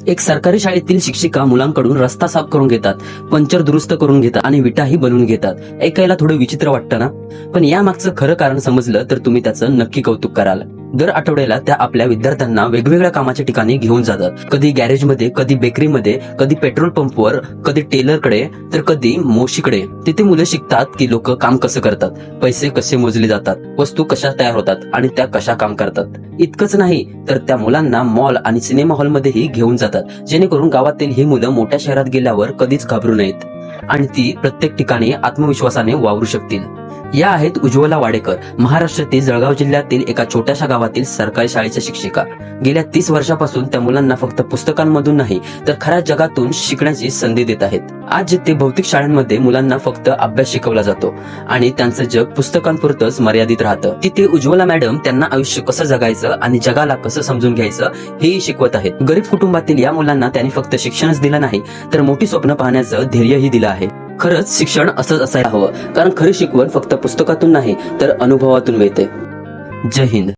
एक सरकारी शाळेतील शिक्षिका मुलांकडून रस्ता साफ करून घेतात, पंक्चर दुरुस्त करून घेतात आणि विटाही बनवून घेतात. ऐकायला थोडं विचित्र वाटतं ना? पण या मागचं खरं कारण समजलं तर तुम्ही त्याचं नक्की कौतुक कराल. दर आठवड्याला त्या आपल्या विद्यार्थ्यांना वेगवेगळ्या कामाच्या ठिकाणी घेऊन जातात. कधी गॅरेजमध्ये, कधी बेकरीमध्ये, कधी पेट्रोल पंपवर, कधी टेलरकडे, तर कधी मोशीकडे. तिथे मुलं शिकतात की लोक काम कसं करतात, पैसे कसे मोजले जातात, वस्तू कशा तयार होतात आणि त्या कशा काम करतात. इतकंच नाही तर त्या मुलांना मॉल आणि सिनेमा हॉलमध्येही घेऊन जातात, जेणेकरून गावातील ही मुलं मोठ्या शहरात गेल्यावर कधीच घाबरू नयेत आणि ती प्रत्येक ठिकाणी आत्मविश्वासाने वावरू शकतील. या आहेत उज्ज्वला वाडेकर, महाराष्ट्रातील जळगाव जिल्ह्यातील एका छोट्याशा गावातील सरकारी शाळेच्या शिक्षिका. गेल्या 30 वर्षापासून त्या मुलांना फक्त पुस्तकांमधून नाही तर खऱ्या जगातून शिकण्याची संधी देत आहेत. आज जिथे भौतिक शाळांमध्ये मुलांना फक्त अभ्यास शिकवला जातो आणि त्यांचं जग पुस्तकांपुरतच मर्यादित राहतं, तिथे उज्ज्वला मॅडम त्यांना आयुष्य कसं जगायचं आणि जगाला कसं समजून घ्यायचं हेही शिकवत आहेत. गरीब कुटुंबातील या मुलांना त्यांनी फक्त शिक्षणच दिलं नाही तर मोठी स्वप्न पाहण्याचं धैर्यही दिलं आहे. खरंच शिक्षण असंच असायला हवं, कारण खरी शिकवण फक्त पुस्तकातून नाही तर अनुभवातून मिळते. जय हिंद.